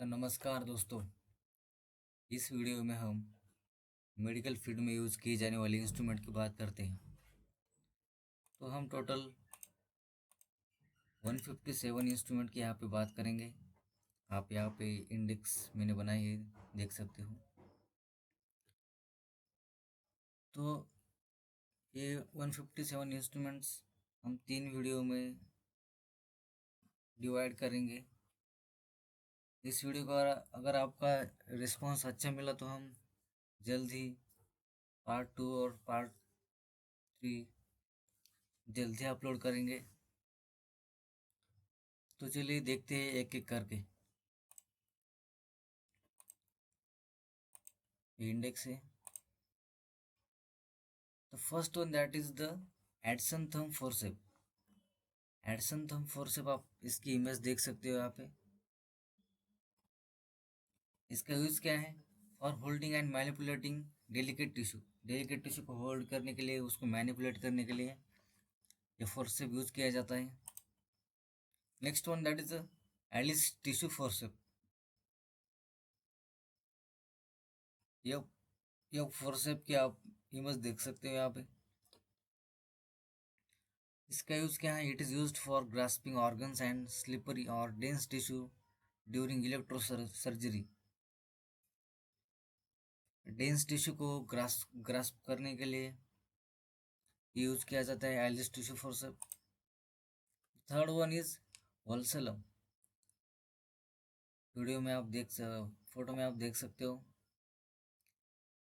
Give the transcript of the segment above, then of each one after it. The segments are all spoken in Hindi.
तो नमस्कार दोस्तों। इस वीडियो में हम मेडिकल फील्ड में यूज़ की जाने वाली इंस्ट्रूमेंट की बात करते हैं। तो हम टोटल 157 इंस्ट्रूमेंट की यहाँ पे बात करेंगे। आप यहाँ पे इंडेक्स मैंने बनाई है, देख सकते हो। तो ये 157 इंस्ट्रूमेंट्स हम 3 वीडियो में डिवाइड करेंगे। इस वीडियो का अगर आपका रिस्पांस अच्छा मिला तो हम जल्द ही पार्ट 2 और पार्ट 3 जल्द ही अपलोड करेंगे। तो चलिए देखते हैं एक एक करके। इंडेक्स है। The first one that is the Adson thumb forcep. Adson thumb forcep आप इसकी इमेज देख सकते हो यहाँ पे। इसका यूज क्या है? For holding and manipulating delicate tissue. Delicate tissue को होल्ड करने के लिए, उसको मैनिपुलेट करने के लिए ये फोर्सेप यूज किया जाता है। Next one that is Allis tissue forcep. यह फोर्सेप की आप इमेज देख सकते हो यहाँ पे। इसका यूज क्या है? It is used for grasping organs and slippery और dense tissue during electro surgery. Dense tissue को ग्रास्प करने के लिए यूज किया जाता है Allis tissue forcep. Third one is vulsellum. Photo में आप देख सकते हो।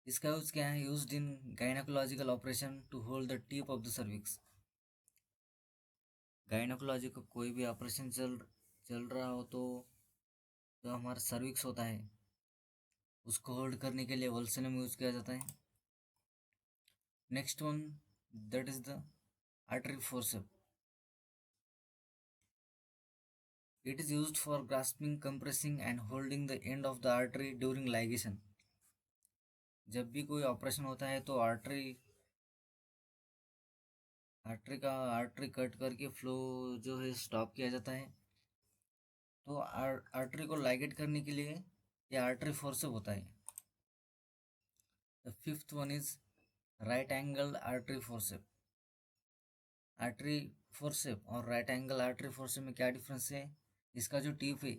इसका यूज क्या है? Used in gynaecological operation to hold the tip of the cervix. Gynaecology का कोई भी ऑपरेशन चल रहा हो तो जो हमारा सर्विक्स होता है उसको होल्ड करने के लिए वल्सलम यूज किया जाता है। Next one that is the artery forcep. It is used for grasping, compressing and holding the end of the artery during ligation. जब भी कोई ऑपरेशन होता है तो आर्टरी कट करके फ्लो जो है स्टॉप किया जाता है। तो आर्टरी को लाइगेट करने के लिए ये आर्टरी फोर्सेप होता है। The fifth one is right angle artery forcep. Artery forcep और राइट एंगल आर्टरी फोर्सेप में क्या डिफरेंस है? इसका जो टिप है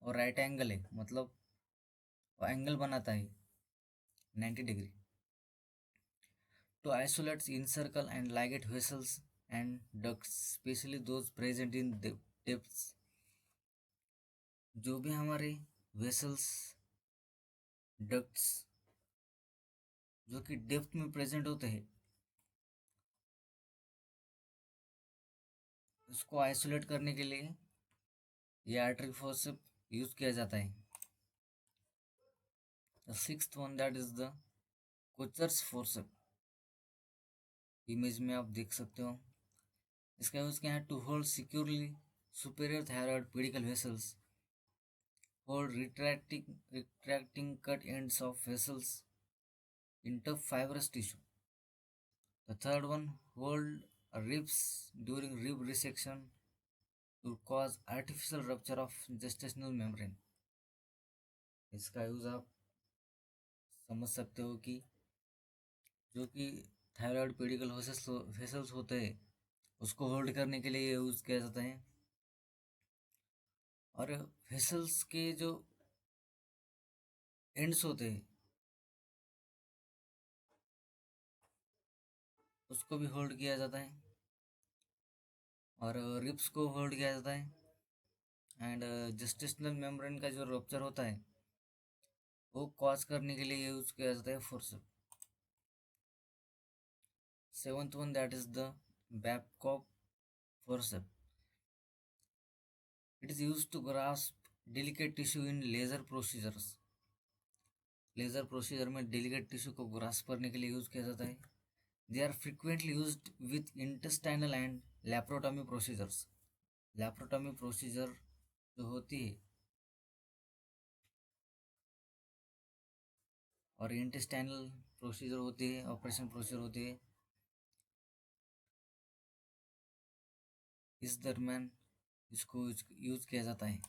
और राइट एंगल है, मतलब वो एंगल बनाता है 90 degree to isolate encircle and ligate vessels and ducts, especially those present in depths। जो भी हमारे वेसल्स, डक्ट्स जो कि डेप्थ में प्रेजेंट होते हैं, उसको आइसोलेट करने के लिए ये आर्टरी फोर्सेप यूज किया जाता है। The sixth one that is the Kocher's forcep. Image में आप देख सकते हो। इसका यूज क्या है? To hold securely superior thyroid pedicle vessels, hold retracting cut ends of vessels in tough fibrous tissue. The third one, hold ribs during rib resection to cause artificial rupture of gestational membrane। इसका यूज़ आप समझ सकते हो कि जो कि थायराइड पेडिकल वेसल्स होते हैं उसको होल्ड करने के लिए यूज़ किया जाता है। और वेसल्स के जो एंड्स होते हैं उसको भी होल्ड किया जाता है और रिब्स को होल्ड किया जाता है। एंड जस्टिशनल मेम्ब्रेन का जो रप्चर होता है वो कॉज करने के लिए यूज किया जाता है forcep. Seventh one that is the Babcock forcep. It is use to grasp delicate tissue in laser procedures. Laser procedure में डेलिकेट टिश्यू को ग्रास्प करने के लिए यूज किया जाता है। They are frequently used with intestinal and laparotomy procedures. Laparotomy procedure जो होती है और इंटेस्टाइनल प्रोसीजर होती है, ऑपरेशन प्रोसीजर होती है, इस दरम्यान इसको यूज किया जाता है।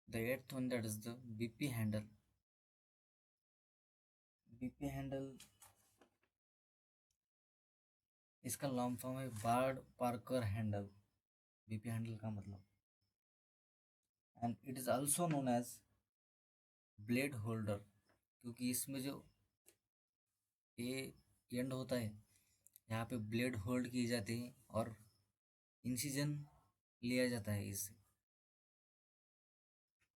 The eighth one, that is the BP handle. BP handle, इसका लॉन्ग फॉर्म है Bard Parker handle, BP handle का मतलब, and it is also known as blade holder, क्योंकि इसमें जो ये एंड होता है यहाँ पे ब्लेड होल्ड की जाती है और इंसिजन लिया जाता है इससे।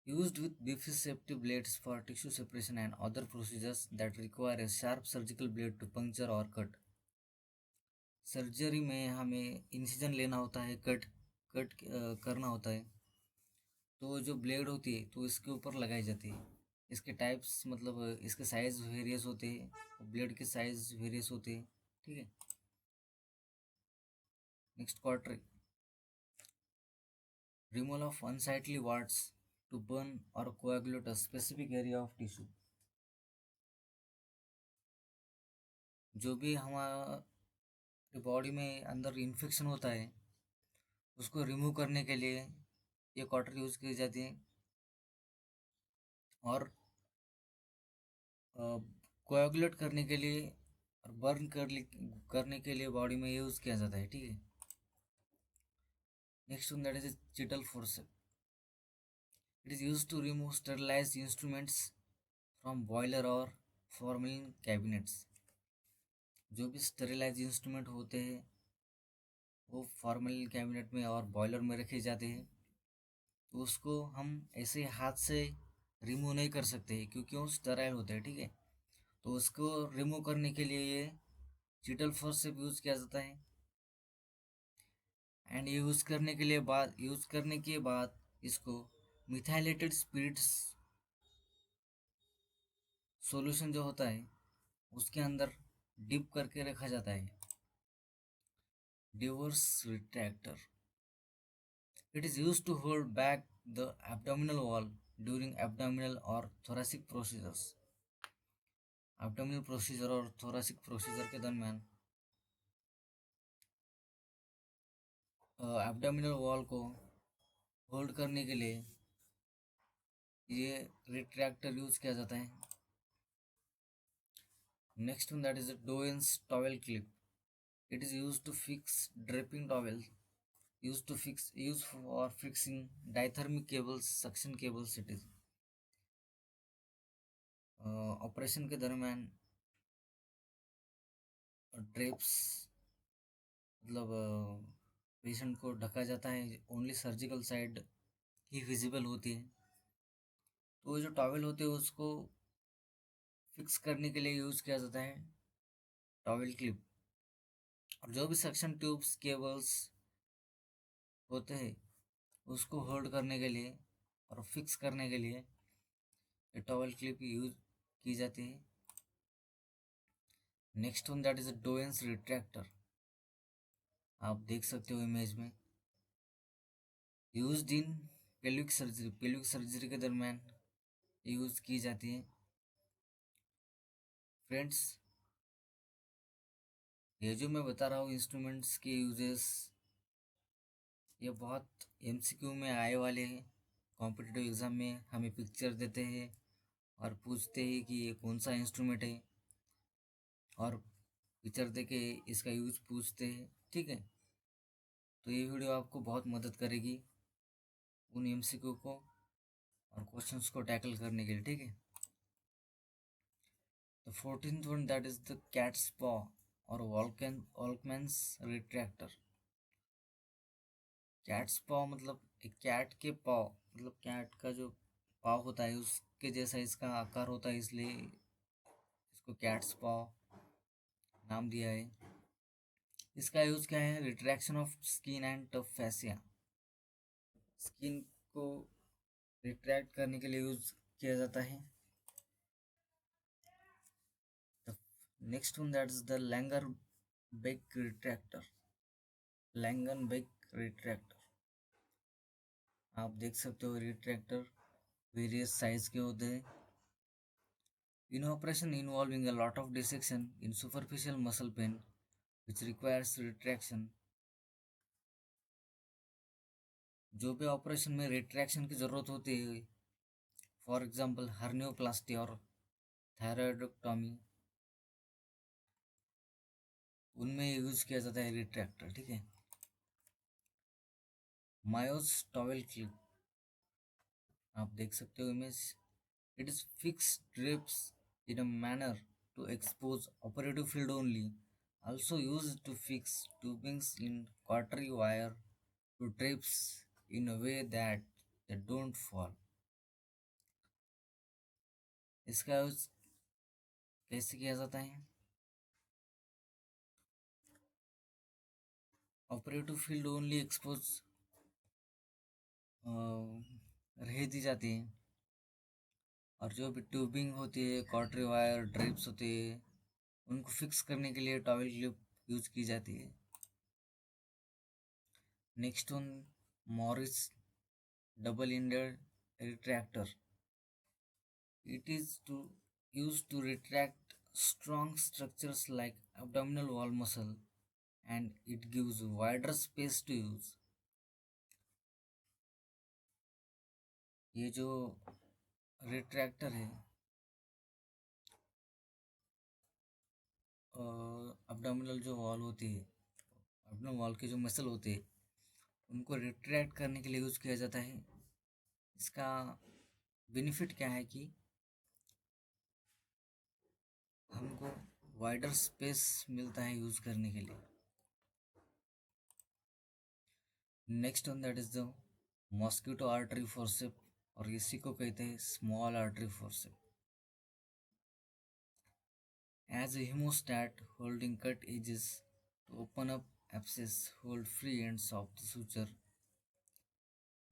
Used with beefy safety blades for tissue separation and other procedures that require a sharp surgical blade to puncture or cut. Surgery में हमें इंसिजन लेना होता है, कट करना होता है, तो जो ब्लेड होती है तो इसके ऊपर लगाई जाती है। इसके टाइप्स मतलब इसके साइज वेरियस होते हैं, ब्लेड के साइज वेरियस होते हैं, ठीक है। Next quarter, removal of unsightly warts to burn और coagulate a specific area of tissue. जो भी हमारे बॉडी में अंदर इन्फेक्शन होता है उसको रिमूव करने के लिए ये क्वार्टर यूज़ की जाती है, और कोएगुलेट करने के लिए और करने के लिए बॉडी में यूज़ किया जाता है, ठीक है। Next one, that is Cheatle forcep. It is use to remove sterilised instruments from boiler और फॉर्मेलिन कैबिनेट्स। जो भी स्टेरिलाइज इंस्ट्रूमेंट होते हैं वो फॉर्मेलिन कैबिनेट में और बॉयलर में रखे जाते हैं, तो उसको हम ऐसे हाथ से रिमूव नहीं कर सकते क्योंकि वो स्टेराइल होते हैं, ठीक है। तो उसको रिमूव करने के लिए ये चिटल फोर्सेप यूज़ किया जाता है, एंड यूज़ करने के बाद इसको मिथाइलेटेड स्पिरिट्स सॉल्यूशन जो होता है उसके अंदर डिप करके रखा जाता है। Deaver's retractor, it is use to hold back the abdominal wall during abdominal और थोरेसिक प्रोसीजर्स। एब्डोमिनल प्रोसीजर और थोरेसिक प्रोसीजर के दरमियान एब्डोमिनल वॉल को होल्ड करने के लिए ये रिट्रैक्टर यूज़ किया जाता है। Next one, that is Doyen's towel clip. It is use to fix draping towel, use for fixing diathermic cables, suction cables. It is operation के दरमियान ड्रेप्स मतलब पेशेंट को ढका जाता है, ओनली सर्जिकल साइड ही विजिबल होती है, तो वो जो टॉवेल होते हैं उसको फिक्स करने के लिए यूज़ किया जाता है टॉवेल क्लिप। और जो भी सक्शन ट्यूब्स केबल्स होते हैं उसको होल्ड करने के लिए और फिक्स करने के लिए ये टॉवेल क्लिप यूज की जाती है। Next one, that is Doyen's retractor. आप देख सकते हो इमेज में, यूज्ड इन पेल्विक सर्जरी के दरमियान यूज़ की जाती है। फ्रेंड्स, ये जो मैं बता रहा हूँ इंस्ट्रूमेंट्स के यूजेस, ये बहुत एमसीक्यू में आए वाले हैं। कॉम्पिटिटिव एग्ज़ाम में हमें पिक्चर देते हैं और पूछते हैं कि ये कौन सा इंस्ट्रूमेंट है, और पिक्चर दे के इसका यूज़ पूछते हैं, ठीक है। तो ये वीडियो आपको बहुत मदद करेगी उन एमसीक्यू को और क्वेश्चंस को टैकल करने के लिए, ठीक है। The 14th one, that is the cats पॉ और वॉल्कमैन्स रिट्रैक्टर। कैट्स पॉ मतलब एक कैट के पॉ, मतलब कैट का जो पाव होता है उसके जैसा इसका आकार होता है, इसलिए इसको कैट्स पॉ नाम दिया है। इसका यूज़ क्या है, retraction of skin and tough fascia. Skin को रिट्रैक्ट करने के लिए यूज़ किया जाता है। Next one, that is the Langenbeck retractor. Langenbeck retractor, आप देख सकते हो रिट्रैक्टर वेरियस साइज के होते हैं। In operation involving a lot of dissection in superficial muscle pain which requires retraction, जो भी ऑपरेशन में रिट्रैक्शन की ज़रूरत होती है फॉर एग्जाम्पल हर्नियोप्लास्टी और थायरॉयडोक्टॉमी, उनमें यूज किया जाता है रिट्रैक्टर, ठीक है। मायोस टॉवेल क्लिप, आप देख सकते हो image. It is fix drips in a manner to expose operative field only, also used to fix tubings in cautery wire to drapes in a way that they don't fall. इसका यूज कैसे किया जाता है? ऑपरेटिव फील्ड ओनली एक्सपोज रह दी जाती है, और जो भी ट्यूबिंग होती है, कॉटरी वायर, ड्रिप्स होती है, उनको फिक्स करने के लिए टॉवेल क्लिप यूज की जाती है। Next one, Morris double ended retractor. It is to used to retract strong structures like abdominal wall muscle, and it gives wider space to use. ये जो रिट्रैक्टर है, abdominal जो वॉल होती है, abdominal वॉल के जो मसल होते हैं, उनको रिट्रैक्ट करने के लिए यूज किया जाता है। इसका बेनिफिट क्या है कि हमको वाइडर स्पेस मिलता है यूज करने के लिए। Next one that is the mosquito artery forcep, और इसी को कहते हैं small artery forcep. As a hemostat holding cut edges to open up abscess, hold free ends of the suture,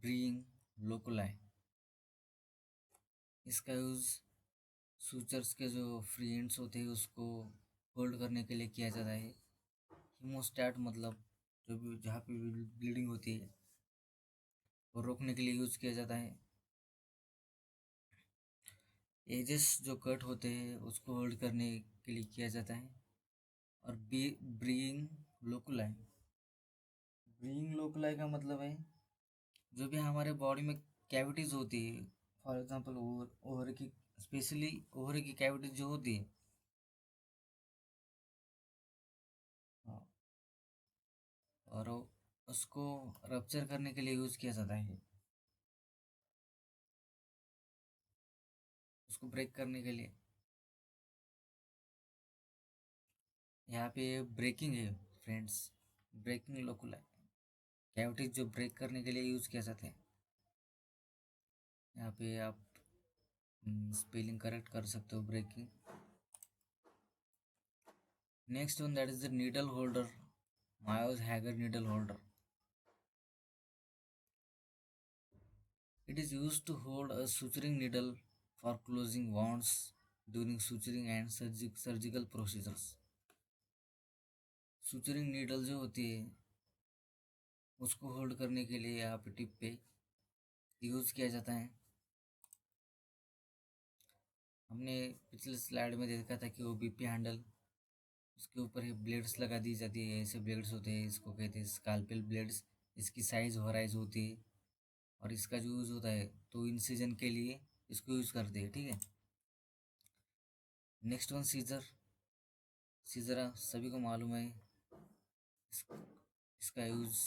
breathing loculi. इसका यूज सूचर्स के जो फ्री एंड्स होते हैं उसको होल्ड करने के लिए किया जाता है। हीमोस्टैट मतलब जो भी जहाँ पे भी ब्लीडिंग होती है वो रोकने के लिए यूज किया जाता है। एजेस जो कट होते हैं उसको होल्ड करने के लिए किया जाता है। और ब्रीइंग लोकुलाई, ब्रीइंग लोकुलाई का मतलब है जो भी हमारे बॉडी में कैविटीज होती है, फॉर एग्जांपल ओवर की, स्पेशली ओवर की कैविटीज जो होती है, हाँ, और उसको रप्चर करने के लिए यूज किया जाता है, उसको ब्रेक करने के लिए। यहाँ पे ब्रेकिंग है फ्रेंड्स, ब्रेकिंग लोकुलाई, कैविटीज जो ब्रेक करने के लिए यूज किया जाता है। यहाँ पे आप स्पेलिंग करेक्ट कर सकते हो, breaking. Next one that is the needle holder, Mayo Hegar needle holder. It is used to hold a suturing needle for closing wounds during suturing and surgical procedures. Suturing needle जो होती है उसको होल्ड करने के लिए यहाँ पे टिप पे यूज किया जाता है। हमने पिछले स्लाइड में देखा था कि वो बीपी हैंडल, उसके ऊपर ये ब्लेड्स लगा दी जाती है, ऐसे ब्लेड्स होते हैं, इसको कहते हैं स्काल्पेल ब्लेड्स। इसकी साइज वराइज होती है, और इसका जो यूज़ होता है तो इंसिजन के लिए इसको यूज़ करते हैं, ठीक है। नेक्स्ट वन सीजर, सीजरा सभी को मालूम है, इसका use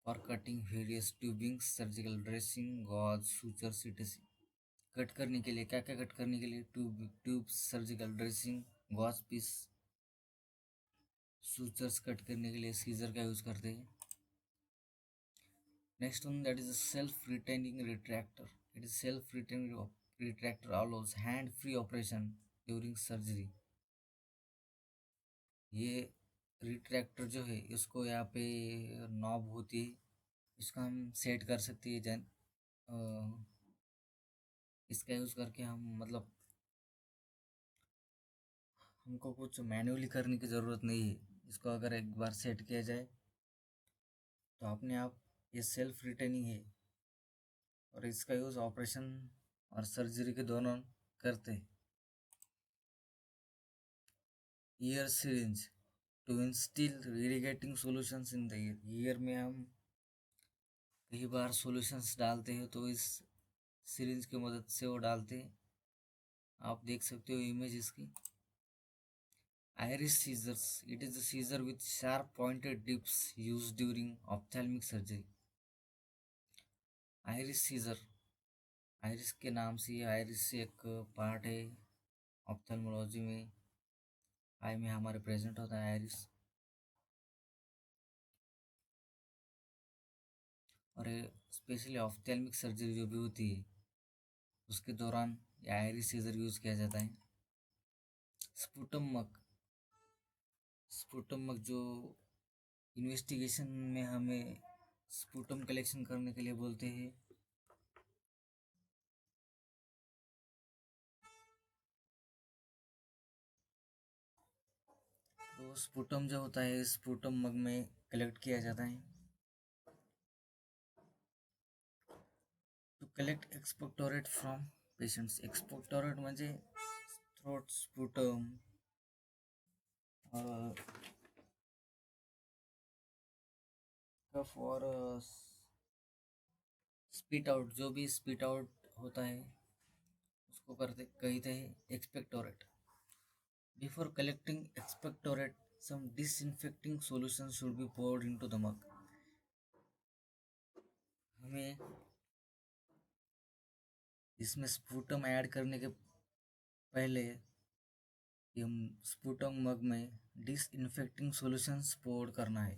for cutting various tubing, surgical dressing, gauze, sutures etc। Cut करने के लिए क्या क्या कट करने के लिए, tubes, surgical dressing, gauze piece, sutures cut करने के लिए सीजर का यूज़ करते हैं। Next one that is self retaining retractor. It is self retaining retractor allows hand free operation during surgery. ये रिट्रैक्टर जो है इसको यहाँ पे नॉब होती है, इसका हम सेट कर सकते हैं। इसका यूज़ करके हम मतलब हमको कुछ मैन्युअली करने की ज़रूरत नहीं है। इसको अगर एक बार सेट किया जाए तो अपने आप ये सेल्फ रिटेनिंग है, और इसका यूज़ ऑपरेशन और सर्जरी के दोनों करते हैं। Ear syringe to instil irrigating solutions in the ear. Ear में हम कई बार सॉल्यूशंस डालते हैं तो इस सिरिंज की मदद से वो डालते हैं। आप देख सकते हो इमेज इसकी। Iris scissors. It is a scissor with sharp pointed tips used during ophthalmic surgery. Iris scissor, iris के नाम से ये आयरिस से एक पार्ट है ऑप्थेल्मोलॉजी में, आई में हमारे प्रेजेंट होता है आयरिस। और स्पेशली ऑप्थेल्मिक सर्जरी जो भी होती है उसके दौरान ये आयरिस सीजर यूज़ किया जाता है। स्पुटम मग, स्पुटम मग जो इन्वेस्टिगेशन में हमें स्पुटम कलेक्शन करने के लिए बोलते हैं। तो स्पुटम जो होता है स्पुटम मग में कलेक्ट किया जाता है। टू कलेक्ट एक्सपेक्टोरेट फ्रॉम पेशेंट्स, एक्सपेक्टोरेट म्हणजे थ्रोट स्पुटम कफ और स्पीट आउट, जो भी स्पीट आउट होता है उसको कहते हैं expectorate. Before collecting expectorate some disinfecting solution should be poured into the mug. हमें इसमें स्पुटम ऐड करने के पहले हम स्पुटम मग में डिसइंफेक्टिंग सॉल्यूशंस पोर करना है।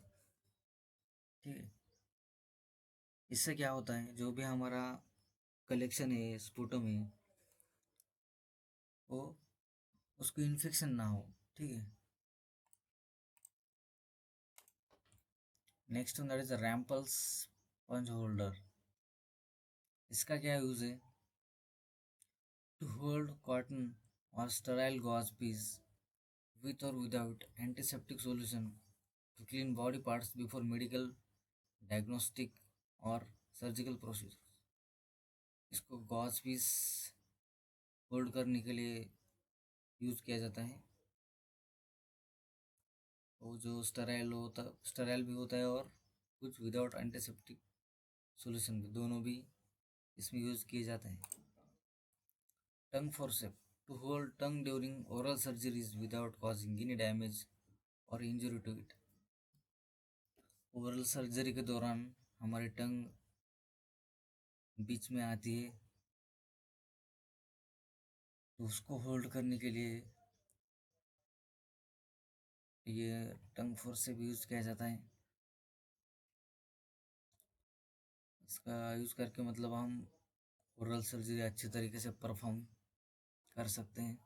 ठीक है, इससे क्या होता है जो भी हमारा कलेक्शन है स्पुटम है वो उसको इन्फेक्शन ना हो। ठीक है, next one that is Rampley's sponge holder. इसका क्या यूज है? टू होल्ड कॉटन और sterile gauze piece with or without antiseptic solution to clean body parts before medical, diagnostic or surgical procedures. इसको गॉज पीस होल्ड करने के लिए यूज़ किया जाता है। वो जो स्टेराइल भी होता है और कुछ विदाउट एंटीसेप्टिक सॉल्यूशन भी, दोनों भी इसमें यूज़ किए जाते हैं। Tongue forcep, to hold tongue during oral surgeries without causing any damage और injury to it. Oral surgery के दौरान हमारी टंग बीच में आती है तो उसको होल्ड करने के लिए ये टंग फोर्स से भी यूज़ किया जाता है। इसका यूज़ करके मतलब हम ओरल सर्जरी अच्छे तरीके से परफॉर्म कर सकते हैं।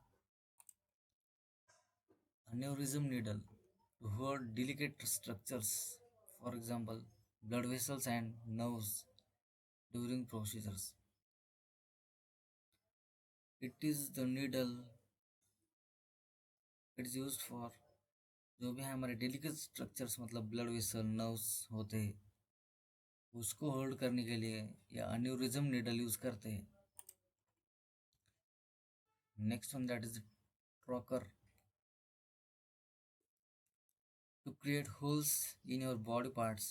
Aneurysm needle, to hold delicate structures, for example blood vessels and nerves during procedures. It is the needle, it is used for जो भी हमारे डेलिकेट स्ट्रक्चर्स मतलब ब्लड वेसल नर्व्स होते हैं उसको होल्ड करने के लिए या अन्यूरिज्म नीडल यूज़ करते हैं। Next one that is trocar, to create holes in your body parts,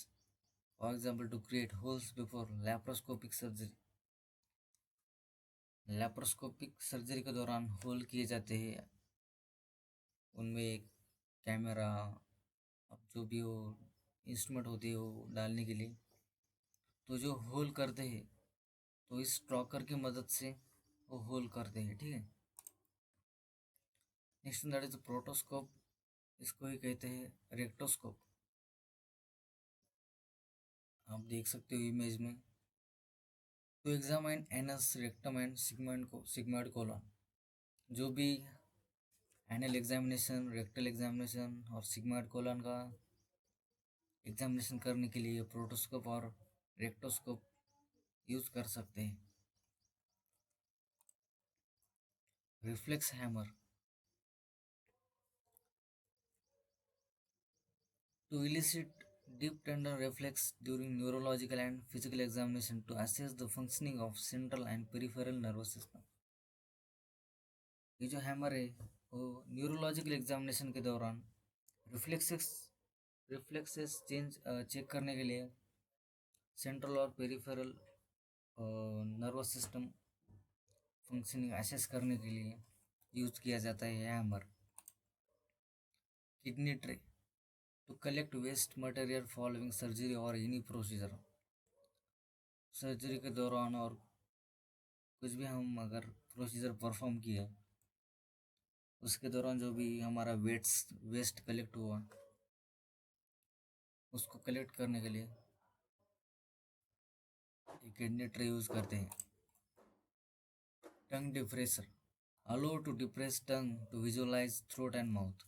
for example to create holes before laparoscopic surgery. Laparoscopic surgery के दौरान होल किए जाते हैं, उनमें कैमरा अब जो भी हो इंस्ट्रूमेंट होती है वो डालने के लिए, तो जो होल करते हैं तो इस ट्रॉकर की मदद से वो होल करते हैं। ठीक है, नेक्स्ट दैट इज प्रोटोस्कोप, इसको ही कहते हैं रेक्टोस्कोप। आप देख सकते हो इमेज में। To examine anus rectum and sigmoid colon, जो भी एनल एग्जामिनेशन, रेक्टल एग्जामिनेशन और सिग्मोइड कोलन का एग्जामिनेशन करने के लिए प्रोटोस्कोप और रेक्टोस्कोप यूज कर सकते हैं। Reflex hammer, to elicit deep tender reflex during neurological and physical examination to assess the functioning of central and peripheral nervous system. ये जो हैमर है वो न्यूरोलॉजिकल एग्जामिनेशन के दौरान रिफ्लेक्सेस रिफ्लेक्सेस चेक करने के लिए सेंट्रल और peripheral nervous system functioning assess करने के लिए यूज किया जाता है hammer. Kidney tray to collect waste material following surgery और एनी प्रोसीजर। सर्जरी के दौरान और कुछ भी हम अगर प्रोसीजर परफॉर्म किए उसके दौरान जो भी हमारा वेस्ट कलेक्ट हुआ उसको कलेक्ट करने के लिए किडनी ट्रे यूज करते हैं। Tongue depressor allow to depress tongue to visualise throat and mouth.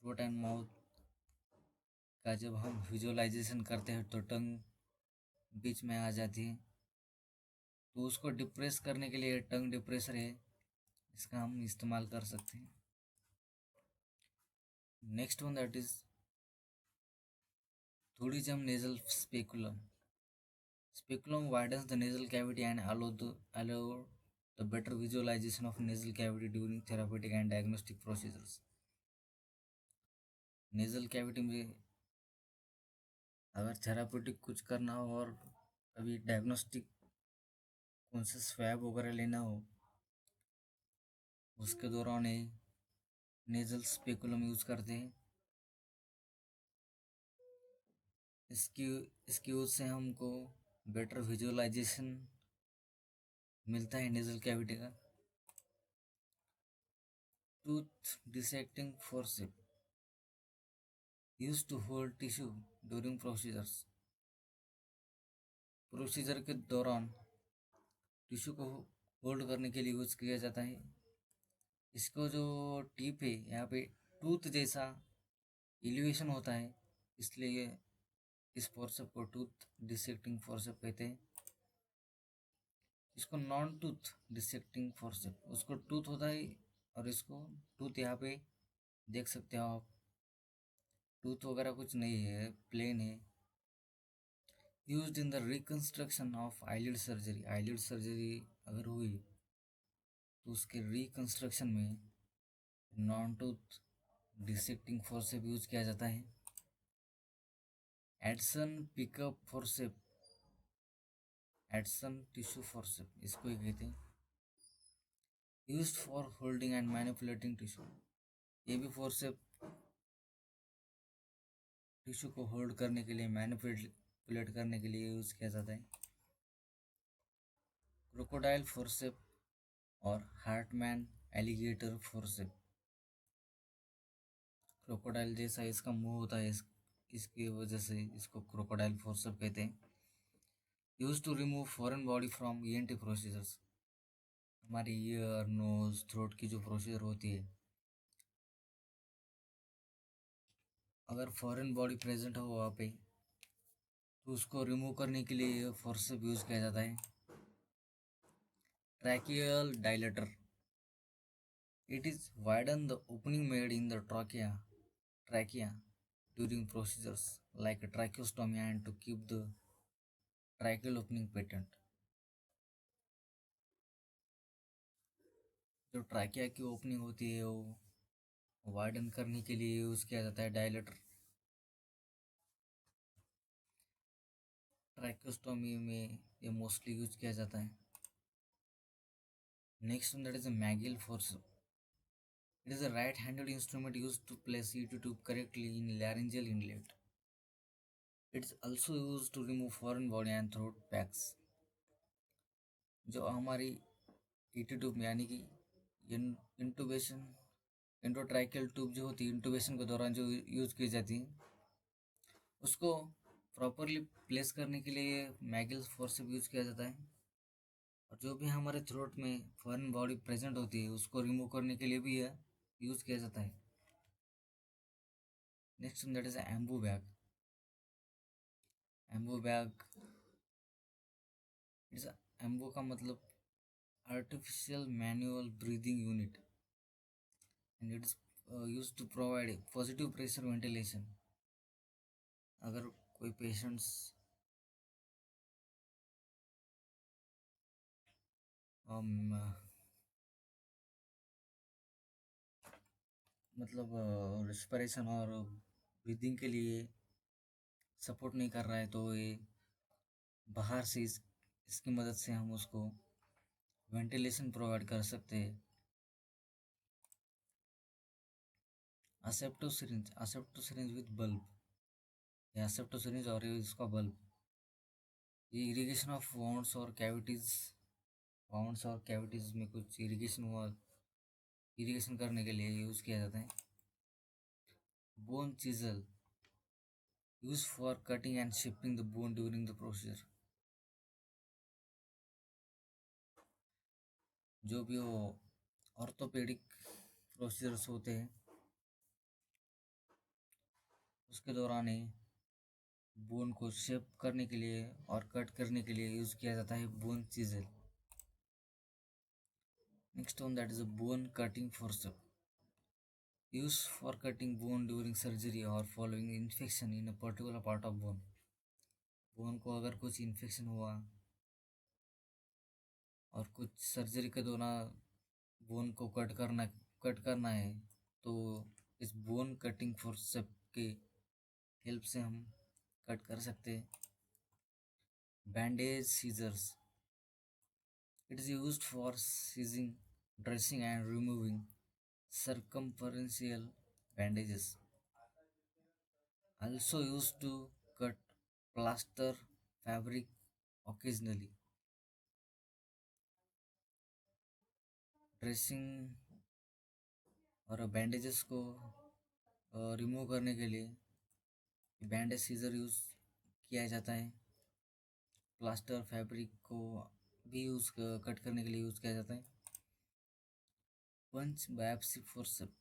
Throat and mouth का जब हम विजुअलाइजेशन करते हैं तो टंग बीच में आ जाती है, तो उसको डिप्रेस करने के लिए टंग डिप्रेसर है, इसका हम इस्तेमाल कर सकते हैं। Next one that is Thudichum nasal speculum. Speculum widens the nasal cavity and allow the better visualization of nasal cavity during therapeutic and diagnostic procedures. Nasal cavity में अगर थेरापेटिक कुछ करना हो और अभी डायग्नोस्टिक कौन से स्वैब वगैरह लेना हो उसके दौरान ही नेजल स्पेकुलम यूज करते हैं। इसकी इसकी यूज से हमको बेटर विजुअलाइजेशन मिलता है नेजल कैविटी का। Tooth dissecting forcep used to hold tissue during procedures। Procedure के दौरान टिश्यू को होल्ड करने के लिए यूज किया जाता है। इसको जो टिप है यहाँ पे टूथ जैसा इलिवेशन होता है, इसलिए इस फोर्सेप को टूथ डिसेक्टिंग फोर्सेप कहते हैं। इसको नॉन टूथ डिसेक्टिंग फोर्सेप, उसको टूथ होता है और इसको टूथ यहाँ पे देख सकते हो आप, टूथ वगैरह कुछ नहीं है, प्लेन है। Used in the reconstruction of eyelid surgery. Eyelid surgery अगर हुई तो उसके रिकंस्ट्रक्शन में non tooth dissecting forcep use किया जाता है। Adson pickup forcep, Adson tissue forcep इसको ही कहते हैं। Used for holding and manipulating tissue. ये भी फोर्सेप टिश्यू को होल्ड करने के लिए, मैनिपुलेट करने के लिए यूज किया जाता है। क्रोकोडाइल फोर्सेप और हार्टमैन एलिगेटर फोर्सेप। क्रोकोडाइल जैसा इसका मुंह होता है, इसकी वजह से इसको क्रोकोडाइल फोर्सेप कहते हैं। Use to remove foreign body from ENT procedures. हमारी ईयर, नोज, थ्रोट की जो प्रोसीजर होती है, अगर फॉरेन बॉडी प्रेजेंट हो वहाँ पे तो उसको रिमूव करने के लिए फोर्सेप यूज किया जाता है। Tracheal dilator, it is widen the opening made in the trachea during procedures like tracheostomy and to keep the tracheal opening patent। जो ट्रैकिया की ओपनिंग होती है वो वाइडन करने के लिए यूज किया जाता है डायलेटर। ट्रैकियोस्टोमी में ये मोस्टली यूज किया जाता है। Next one that is a Magill forceps। It is a right-handed instrument used to place ET tube correctly in laryngeal inlet। It is also used to remove foreign body and throat packs। जो हमारी ET ट्यूब यानी कि इंटूबेशन, इंट्रोट्रैकियल ट्यूब जो होती है इंटूबेशन के दौरान जो यूज की जाती है, उसको प्रॉपरली प्लेस करने के लिए मैगिल फोर्सेप यूज किया जाता है। और जो भी हमारे थ्रोट में फॉरेन बॉडी प्रेजेंट होती है उसको रिमूव करने के लिए भी यह यूज किया जाता है। Next that is Ambu bag. Ambu bag it's Ambu का मतलब artificial manual breathing unit and it is use to provide positive pressure ventilation. अगर कोई पेशेंट्स मतलब रिस्पिरेशन और ब्रीदिंग के लिए सपोर्ट नहीं कर रहा है तो ये बाहर से इसकी मदद से हम उसको वेंटिलेशन प्रोवाइड कर सकते हैं। असेप्टो सिरिंज विथ बल्ब, या असेप्टो सिरिंज और ये इसका बल्ब, ये इरिगेशन ऑफ वाउंड्स और कैविटीज में कुछ इरिगेशन करने के लिए यूज़ किया जाता है। Bone chisel, use for cutting and shaping the bone during the procedure. जो भी वो ऑर्थोपेडिक प्रोसीजर्स होते हैं उसके दौरान ही बोन को शेप करने के लिए और कट करने के लिए यूज़ किया जाता है bone chisel. Next one that is a bone cutting forcep, use for cutting bone during surgery और following infection in a particular part of bone. Bone को अगर कुछ इन्फेक्शन हुआ और कुछ सर्जरी के दौरान बोन को कट करना है तो इस बोन कटिंग फोर्सेप के हेल्प से हम कट कर सकते हैं। Bandage scissors, it is used for seizing, dressing and removing circumferential bandages, also used to cut plaster fabric occasionally। Dressing और बैंडेजेस को रिमूव करने के लिए बैंडेज सीजर यूज़ किया जाता है। प्लास्टर फैब्रिक को भी कट करने के लिए यूज़ किया जाता है। Punch biopsy forcep,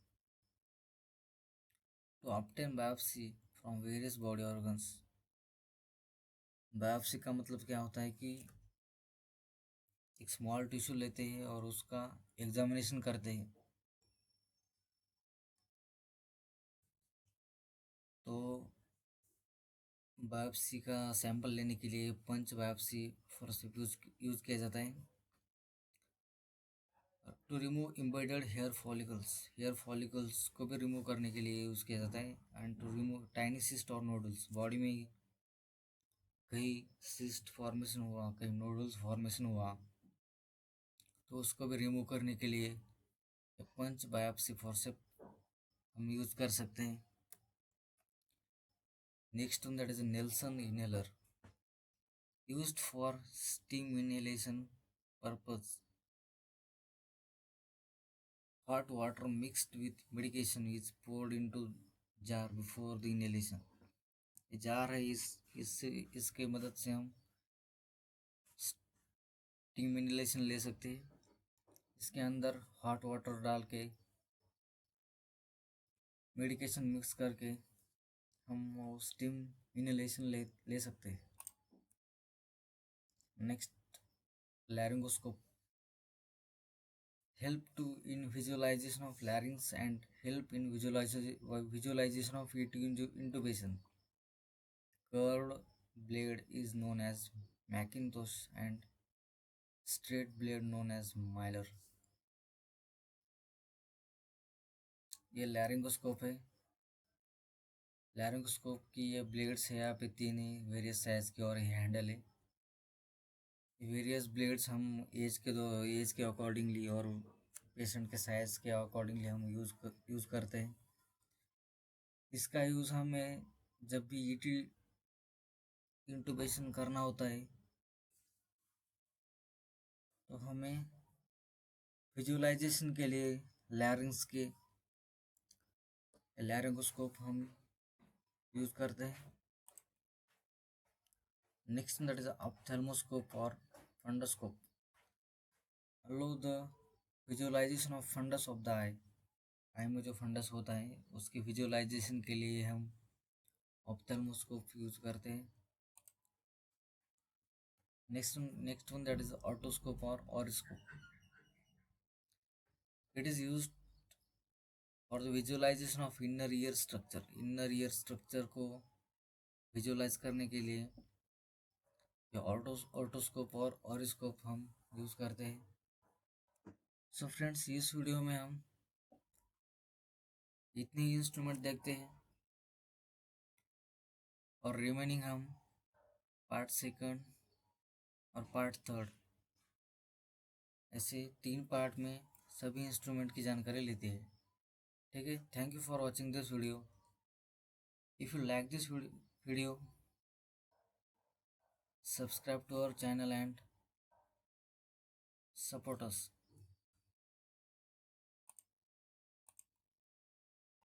to obtain biopsy from various body organs. Biopsy का मतलब क्या होता है कि एक स्मॉल टिश्यू लेते हैं और उसका एग्जामिनेशन करते हैं। तो बायोप्सी का सैंपल लेने के लिए पंच बायोप्सी फोर्सेप यूज किया जाता है। To remove embedded hair follicles को भी रिमूव करने के लिए यूज़ किया जाता है। And to remove tiny cyst और नोडल्स, बॉडी में कहीं सिस्ट फॉर्मेशन हुआ, कहीं नोडल्स फॉर्मेशन हुआ तो उसको भी रिमूव करने के लिए पंच बायोप्सी फोर्सेप हम यूज़ कर सकते हैं। Next one that is Nelson inhaler, used for steam inhalation purpose। Hot water mixed with medication is poured into jar before the inhalation। ये जार है, इसके मदद से हम स्टीम इनहेलेशन ले सकते हैं। इसके अंदर हॉट वाटर डाल के मेडिकेशन मिक्स करके हम वो स्टीम इनहेलेशन ले सकते हैं। Next, laryngoscope, help to in visualization of larynx and help in visualization of intubation। Curved blade is known as Macintosh and straight blade known as Myler। ये लैरिंगोस्कोप है। लैरिंगोस्कोप की ये ब्लेड्स है यहाँ पे तीन ही वेरियस साइज के और ये हैंडल है। वेरियस ब्लेड्स हम एज के अकॉर्डिंगली और पेशेंट के साइज के अकॉर्डिंगली हम यूज़ करते हैं। इसका यूज़ हमें जब भी ईटी इंटूबेशन करना होता है तो हमें विजुअलाइजेशन के लिए लैरिंगोस्कोप हम यूज़ करते हैं। नेक्स्ट दैट इज ऑप्थेल्मोस्कोप और fundoscope, allow the visualisation of fundus of the eye में जो फंडस होता है उसकी विजुअलाइजेशन के लिए हम ऑप्थेल्मोस्कोप यूज़ करते हैं। Next one that is otoscope और auriscope, it is used for the visualisation of inner ear structure. Inner ear structure को विजुअलाइज करने के लिए ये ऑटोस्कोप और ऑरिस्कोप हम यूज़ करते हैं। सो फ्रेंड्स, इस वीडियो में हम इतने ही इंस्ट्रूमेंट देखते हैं और रिमेनिंग हम पार्ट सेकंड और पार्ट थर्ड ऐसे 3 पार्ट में सभी इंस्ट्रूमेंट की जानकारी लेते हैं। ठीक है, thank you for watching this video. If you like this video, subscribe to our channel and support us.